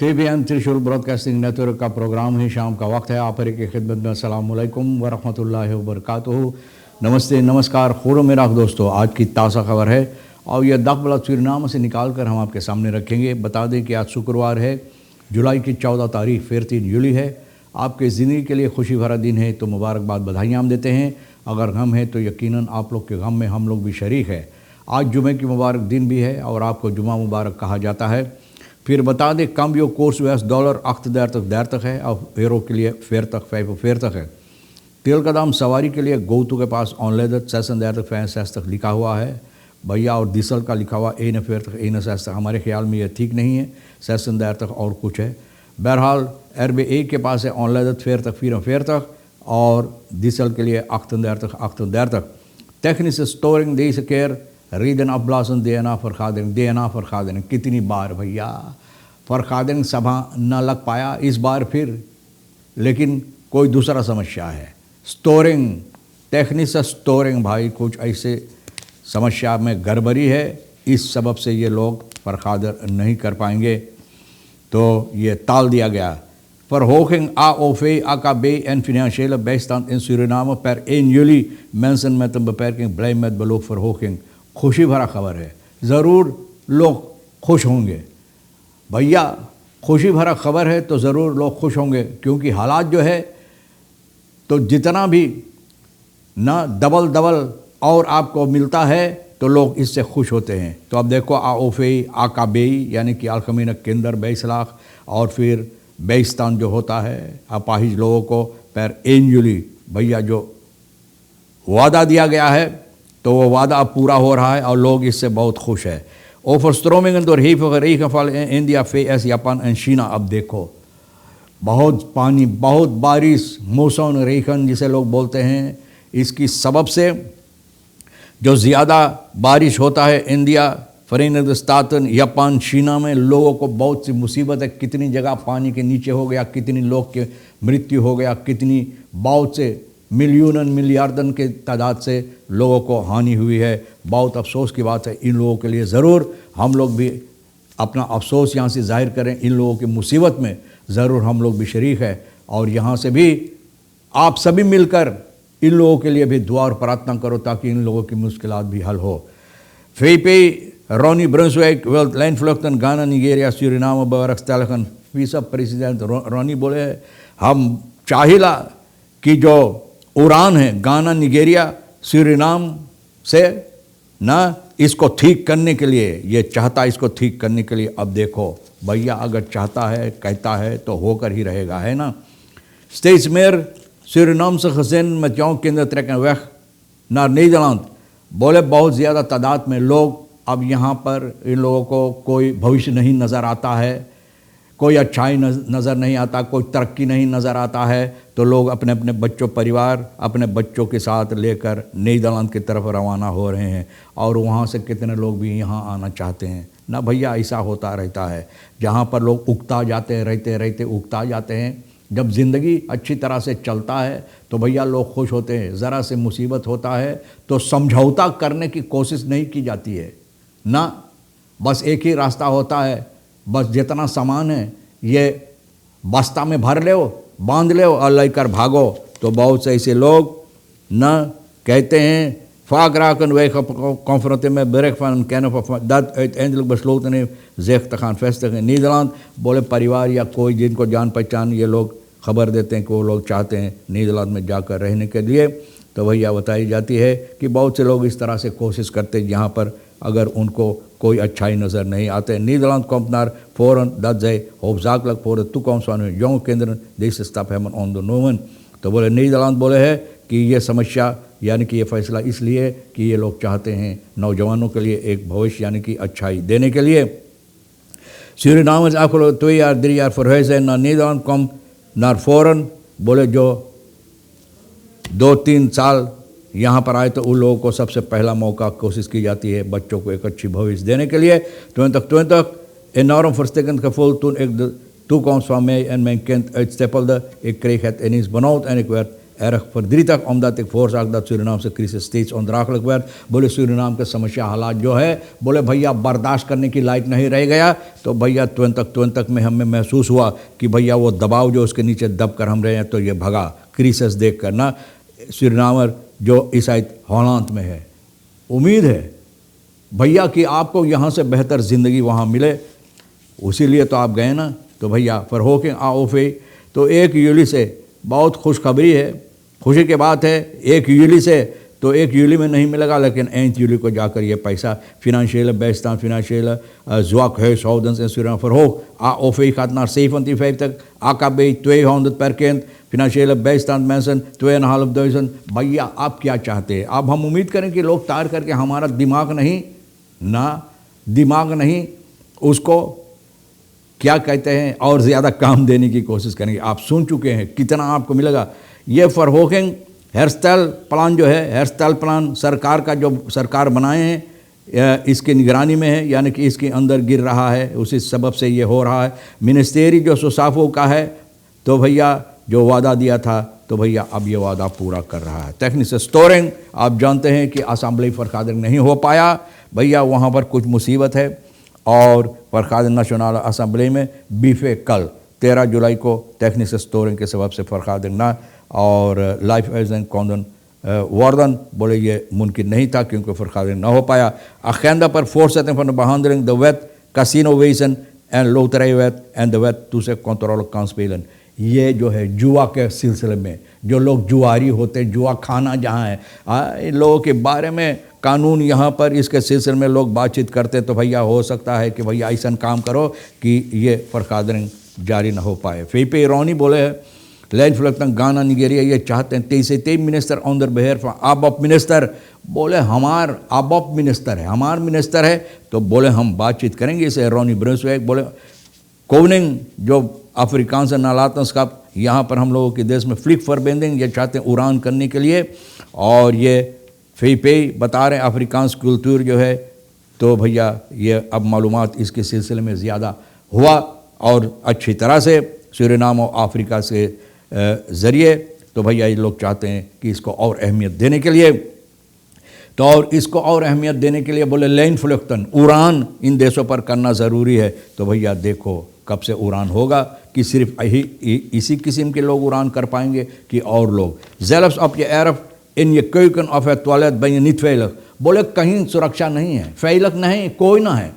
TBN त्रिशूल broadcasting network का programme है। शाम का वक्त है। आप हर की खिदमत में अस्सलाम वालेकुम व रहमतुल्लाहि व बरकातुहू। नमस्ते, नमस्कार, खूब मेरा दोस्तों। आज की ताज़ा खबर है और यह दखबला सूरीनाम से निकाल कर हम आपके सामने रखेंगे। बता दें कि आज शुक्रवार है, जुलाई की 14 तारीख, फिर 3 जुलाई है। आपके ज़िंदगी के लिए खुशी भरा दिन है तो मुबारकबाद, बधाइयाँ हम देते हैं। अगर गम है तो यकीनन आप लोग के गम में हम लोग भी शरीक है। आज जुमे की मुबारक दिन भी है और आपको जुमा मुबारक कहा जाता है। फिर बता दें कम यो कोर्स $8 अख्त देर तक है और फेरों के लिए फेर तक है। तेल का दाम सवारी के लिए गोतू के पास ऑनलाइन सेशन देर तक फैंस तक लिखा हुआ है भैया, और डीजल का लिखा हुआ ए न फेर तक ए न सेस तक। हमारे ख्याल में यह ठीक नहीं है, सेशन देर तक और कुछ है। बहरहाल RBA के पास है ऑनलाइन फेर तक और डीजल के लिए अख्त देर तक। टेक्निस स्टोरिंग दे सकेर रीदन अब्लासन देना फरखादन कितनी बार भैया फरखादन सभा न लग पाया इस बार फिर, लेकिन कोई दूसरा समस्या है। स्टोरिंग टेक्निस स्टोरिंग भाई कुछ ऐसे समस्या में गड़बड़ी है, इस सबब से ये लोग फरखादर नहीं कर पाएंगे तो ये टाल दिया गया। Verhoging AOV, AKB en financiële bijstand in Suriname per 1 juli. Mensen met een beperking blij met beloopverhoging. खुशी भरा खबर है, ज़रूर लोग खुश होंगे भैया। खुशी भरा खबर है तो ज़रूर लोग खुश होंगे, क्योंकि हालात जो है तो जितना भी ना डबल और आपको मिलता है तो लोग इससे खुश होते हैं। तो अब देखो AOV, AKB यानी कि अलखमीन केंद्र 22 लाख और फिर बेइस्तान जो होता है अपाहिज लोगों को पर 1 जुलाई भैया जो वादा दिया गया है तो वो वादा अब पूरा हो रहा है और लोग इससे बहुत खुश है। ओवरस्ट्रोमिंग door hevige regenval in India, VS, Japan and चीना। अब देखो बहुत पानी, बहुत बारिश, मौसम रेखन जिसे लोग बोलते हैं, इसकी सबब से जो ज़्यादा बारिश होता है इंडिया, फ़रीन स्तातन, जापान, चीना में लोगों को बहुत सी मुसीबत है। कितनी जगह पानी के नीचे हो गया, कितनी लोग के मृत्यु हो गया, कितनी बहुत से मिलियन मिलियार्डन के तादाद से लोगों को हानि हुई है। बहुत अफसोस की बात है। इन लोगों के लिए ज़रूर हम लोग भी अपना अफसोस यहाँ से जाहिर करें। इन लोगों की मुसीबत में ज़रूर हम लोग भी शरीक है और यहाँ से भी आप सभी मिलकर इन लोगों के लिए भी दुआ और प्रार्थना करो ताकि इन लोगों की मुश्किलात भी हल हो। VP Ronnie Brunswijk wil lijnvluchten Ghana, Nigeria, Suriname bewerkstelligen। विसा प्रेसिडेंट रोनी बोले हम चाहिला कि जो उड़ान है गाना, निगेरिया, सूरीनाम से ना इसको ठीक करने के लिए, ये चाहता है इसको ठीक करने के लिए। अब देखो भैया अगर चाहता है, कहता है तो होकर ही रहेगा, है ना। Steeds meer Surinaamse gezinnen met jong kinderen trekken weg naar Nederland। बोले बहुत ज़्यादा तादाद में लोग अब यहाँ पर, इन लोगों को कोई भविष्य नहीं नज़र आता है, कोई अच्छाई नज़र नहीं आता, कोई तरक्की नहीं नज़र आता है, तो लोग अपने अपने बच्चों, परिवार अपने बच्चों के साथ लेकर नीदरलैंड की तरफ रवाना हो रहे हैं। और वहाँ से कितने लोग भी यहाँ आना चाहते हैं ना भैया। ऐसा होता रहता है, जहाँ पर लोग उगता जाते हैं, रहते उगता जाते हैं। जब ज़िंदगी अच्छी तरह से चलता है तो भैया लोग खुश होते हैं। ज़रा से मुसीबत होता है तो समझौता करने की कोशिश नहीं की जाती है ना, बस एक ही रास्ता होता है, बस जितना सामान है ये बस्ता में भर लो, बांध लो और लेकर भागो। तो बहुत से ऐसे लोग न कहते हैं vaak raken wij geconfronteerd met bericht van een kennis dat uiteindelijk besloten heeft zich te gaan vestigen in Nederland। बोले परिवार या कोई जिनको जान पहचान ये लोग खबर देते हैं कि वो लोग चाहते हैं नीदरलैंड में जाकर रहने के लिए। तो भैया बताई जाती है कि बहुत से लोग इस तरह से कोशिश करते हैं जहाँ पर अगर उनको कोई अच्छाई नज़र नहीं आते। Nederland komt naar voren dat zij hoofdzakelijk voor de toekomst van hun jonge kinderen deze stap hebben ondernomen। तो बोले नीदरलैंड बोले है कि ये समस्या यानी कि ये फैसला इसलिए कि ये लोग चाहते हैं नौजवानों के लिए एक भविष्य यानी कि अच्छाई देने के लिए। Surinamers afgelopen 2 jaar, 3 jaar verhuisd zijn naar Nederland komt naar voren। बोले जो 2-3 साल यहाँ पर आए तो उन लोगों को सबसे पहला मौका कोशिश की जाती है बच्चों को एक अच्छी भविष्य देने के लिए। 2020 enorm verstikkend gevoel toen ik de toekomst van mij en mijn kind uitstippelde। Ik kreeg het ineens benauwd en ik werd erg verdrietig omdat ik voorzag dat Surinaamse crisis steeds ondraaglijk werd. बोले Suriname के समस्या हालात जो है बोले भैया बर्दाश्त करने की लायक नहीं रह गया। तो भैया तुरंत तक में हमें महसूस हुआ कि भैया वो दबाव जो उसके नीचे दब कर हम रहे हैं तो ये भगा क्रिसिस देख कर ना। सूरीनामर जो इस हॉलैंड में है, उम्मीद है भैया कि आपको यहाँ से बेहतर ज़िंदगी वहाँ मिले, उसीलिए तो आप गए ना। तो भैया फरहोकिंग आओफे। तो 1 जूलाई से बहुत खुशखबरी है, खुशी की बात है। 1 जूलाई से तो 1 जूलाई में नहीं मिलेगा, लेकिन 1 जूलाई को जाकर ये पैसा financiële bijstand, financiële zwak huishoudens in Suriname verhoogd. AOV gaat naar 1750, AKB 200 per kind, financiële bijstand mensen 2500। भैया आप क्या चाहते हैं? अब हम उम्मीद करें कि लोग तार करके हमारा दिमाग नहीं उसको क्या कहते हैं और ज़्यादा काम देने की कोशिश करेंगे। आप सुन चुके हैं कितना आपको मिलेगा। ये फरहोकिंग हेयरस्टाइल प्लान जो है, हेयरस्टाइल प्लान सरकार का जो सरकार बनाए हैं इसकी निगरानी में है, यानी कि इसके अंदर गिर रहा है, उसी सबब से ये हो रहा है। मिनिस्टेरी जो सुसाफो का है तो भैया जो वादा दिया था तो भैया अब ये वादा पूरा कर रहा है। टेक्निक स्टोरिंग आप जानते हैं कि असेंबली फरखादरिंग नहीं हो पाया भैया, वहाँ पर कुछ मुसीबत है और फरखादरिंग नेशनल असेंबली में बीफे कल 13 जुलाई को टेक्निक स्टोरिंग के सबब से फरखादरिंग ना और लाइफ एजेंट कॉन्डन वार्डन बोले ये मुमकिन नहीं था क्योंकि फरखादरिंग ना हो पाया। अखेंदा पर voortzetting van de behandeling de wet casinowezen en loterijwet en de wet toezicht controle kan spelen। ये जो है जुआ के सिलसिले में जो लोग जुआरी होते, जुआ खाना जहाँ है, इन लोगों के बारे में कानून यहाँ पर इसके सिलसिले में लोग बातचीत करते तो भैया हो सकता है कि भैया ऐसा काम करो कि ये फरखादरिंग जारी ना हो पाए। फेपे रोनी बोले लैंड फ्लक्टन गाना निगेरिया ये चाहते हैं 23 minister on the behalf of minister. बोले हमार ऑफ मिनिस्टर है, हमार मिनिस्टर है तो बोले हम बातचीत करेंगे इसे। रोनी ब्रुंसविक बोले कोवनिंग जो अफ्रीकान से नालातंस का यहाँ पर हम लोगों के देश में फ्लिक फॉरबेंडिंग ये चाहते हैं उड़ान करने के लिए। और ये फेपे बता रहे हैं अफ्रीकान कल्चर जो है तो भैया ये अब मालूमात इसके सिलसिले में ज़्यादा हुआ और अच्छी तरह से सूरीनाम और अफ्रीका से ज़रिए। तो भैया ये लोग चाहते हैं कि इसको और अहमियत देने के लिए तो और इसको और अहमियत देने के लिए बोले लैंड फ्लक्टन उड़ान इन देशों पर करना ज़रूरी है। तो भैया देखो कब से उड़ान होगा कि सिर्फ इसी किस्म के लोग उड़ान कर पाएंगे कि और लोग zelfs op je erf in je keuken of het toilet ben je niet veilig। बोले कहीं सुरक्षा नहीं है, फैलक नहीं, कोई ना है।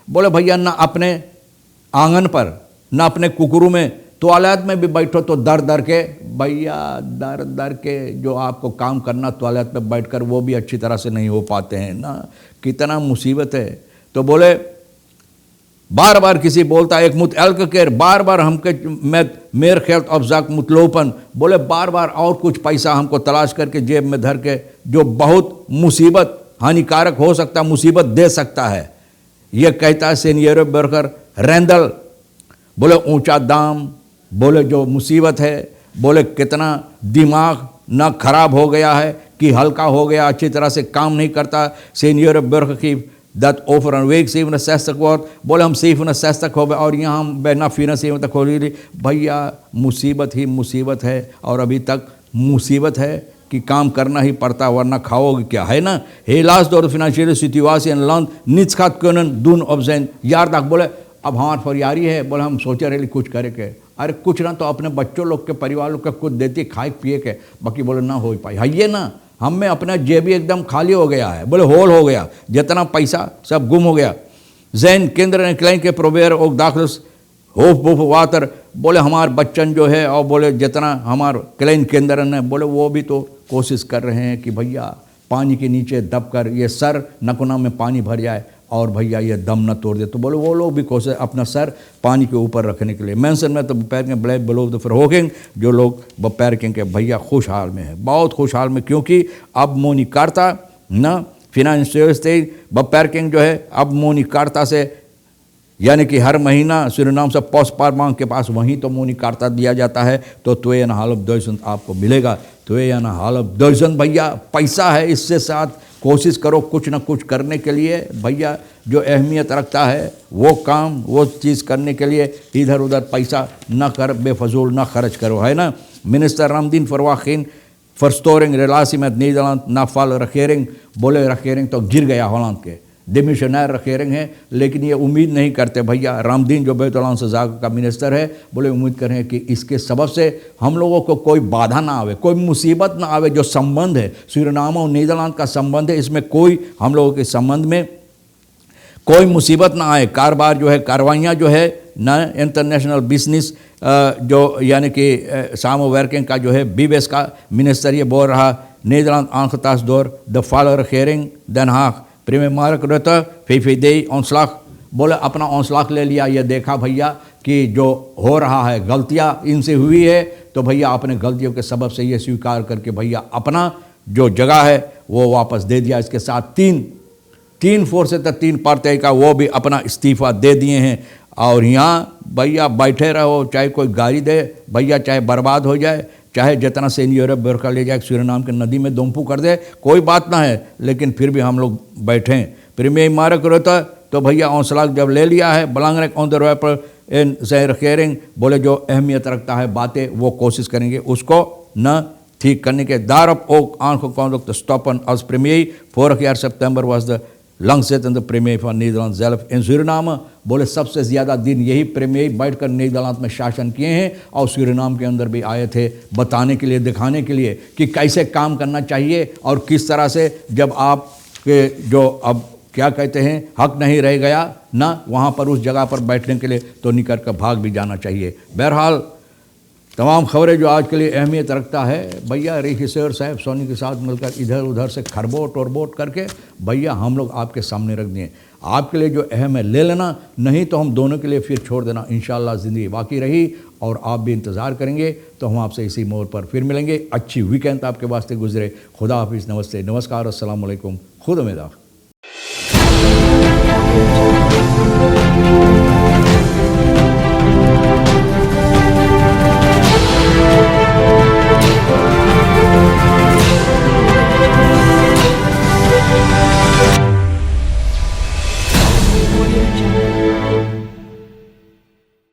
बोले भैया ना अपने आंगन पर ना अपने कुकरू में, टॉयलेट में भी बैठो तो दर के भैया दर के जो आपको काम करना टॉयलेट में बैठकर वो भी अच्छी तरह से नहीं हो पाते हैं ना। कितना मुसीबत है। तो बोले बार बार किसी बोलता एक मुत एल्क केर बार बार हमके मेर खेल्थ ऑफ जाक मुतलोपन। बोले बार बार और कुछ पैसा हमको तलाश करके जेब में धर के जो बहुत मुसीबत हानिकारक हो सकता, मुसीबत दे सकता है। ये कहता है सीनियर वर्कर रेंदल। बोले ऊंचा दाम, बोले जो मुसीबत है, बोले कितना दिमाग ना खराब हो गया है कि हल्का हो गया, अच्छी तरह से काम नहीं करता। सीनियर वर्कर की dat over een week 67 wordt, बोले हम 67 हो गए और यहाँ हम बैठना 74 हो रही। भैया मुसीबत ही मुसीबत है और अभी तक मुसीबत है कि काम करना ही पड़ता वरना खाओगे क्या, है ना। helaas door de financiële situatie in land niets gaat kunnen doen op zijn jaardag। बोले अब हमारी फरियारी है, बोले हम सोचे रहे कुछ करे के, अरे कुछ ना तो अपने बच्चों लोग के परिवार लोग के कुछ देती खाए पिए के, बाकी बोले ना हो पाई है ये ना। हम में अपना जेबी एकदम खाली हो गया है, बोले होल हो गया, जितना पैसा सब गुम हो गया। जैन केंद्र ने क्लाइन के प्रोबेयर और दाखिल होफ बुफ वातर। बोले हमारे बच्चन जो है और बोले जितना हमारे क्लाइन केंद्र ने बोले वो भी तो कोशिश कर रहे हैं कि भैया पानी के नीचे दब कर ये सर नकुना में पानी भर जाए और भैया ये दम न तोड़ दे। तो बोले वो लोग भी कोशिश अपना सर पानी के ऊपर रखने के लिए। मेंशन में तो पैर के ब्लैक बिलो द फरहोकिंग जो लोग पैर के भैया खुशहाल में है, बहुत खुशहाल में, क्योंकि अब मोनी कार्ता न फिनेंशियल स्टेट पैरकिंग जो है अब मोनी कार्ता से यानी कि हर महीना सूरीनाम से पोस्ट पारमांग के पास वहीं तो मोनी कार्ता दिया जाता है। तो 2,500 आपको मिलेगा। 2,500 भैया पैसा है, इससे साथ कोशिश करो कुछ ना कुछ करने के लिए भैया जो अहमियत रखता है वो काम वो चीज़ करने के लिए इधर उधर पैसा ना कर बेफजूल ना खर्च करो, है ना। मिनिस्टर रामदीन फरवाखीन verstoring relatie met Nederland na val regering, बोले regering तो गिर गया हॉलैंड के, डिमिशनर regering है, लेकिन ये उम्मीद नहीं करते भैया। रामदीन जो बुitenlandse zaken का मिनिस्टर है, बोले उम्मीद करें कि इसके सबब से हम लोगों को कोई बाधा ना आवे, कोई मुसीबत ना आवे। जो संबंध है सूरीनाम और नीदरलैंड का संबंध है, इसमें कोई हम लोगों के संबंध में कोई मुसीबत ना आए। कारोबार जो है, कार्रवाइयाँ जो है ना, इंटरनेशनल बिजनेस जो यानी कि सामोवर्किंग का जो है बीबेस का मिनिस्टर ये बोल रहा, Nederland aangetast door de falle regering Den Haag। Premier Mark रुtte VVD ontslag, बोले अपना ontslag ले लिया। ये देखा भैया कि जो हो रहा है गलतियाँ इनसे हुई है, तो भैया अपने गलतियों के सबब से ये स्वीकार करके भैया अपना जो जगह है वो वापस दे दिया। इसके साथ तीन फोर्सें तक 3 पार्टी का वो भी अपना इस्तीफ़ा दे दिए हैं। और यहाँ भैया बैठे रहो, चाहे कोई गाली दे भैया, चाहे बर्बाद हो जाए, चाहे जितना सीनियर बरका ले जाए सूरीनाम के नदी में दुमपू कर दे, कोई बात ना है, लेकिन फिर भी हम लोग बैठें। प्रीमियर मार्क रुtte तो भैया ontslag जब ले लिया है, belangrijk onderwerp in zijn regering, बोले जो अहमियत रखता है बातें वो कोशिश करेंगे उसको न ठीक करने के। daarop ook aangekondigd te stoppen als premier। vorig jaar september was de langzittende premier van Nederland zelf in Suriname। बोले सबसे ज़्यादा दिन यही प्रीमियर बैठकर नीदरलैंड में शासन किए हैं और सूरीनाम के अंदर भी आए थे बताने के लिए, दिखाने के लिए कि कैसे काम करना चाहिए और किस तरह से जब आप के जो अब क्या कहते हैं हक नहीं रह गया ना वहाँ पर उस जगह पर बैठने के लिए, तो निकल कर भाग भी जाना चाहिए। बहरहाल तमाम खबरें जो आज के लिए अहमियत रखता है भैया, रेखिसर साहब सोनी के साथ मिलकर इधर उधर से खरबोट और बोट करके भैया हम लोग आपके सामने रख दिए। आपके लिए जो अहम है ले लेना, नहीं तो हम दोनों के लिए फिर छोड़ देना। इंशाअल्लाह ज़िंदगी बाकी रही और आप भी इंतज़ार करेंगे तो हम आपसे इसी मोड़ पर फिर मिलेंगे। अच्छी वीकेंड आपके वास्ते गुजरे। खुदा हाफिज़, नमस्ते, नमस्कार, अस्सलाम वालेकुम, खुद उम्मीद।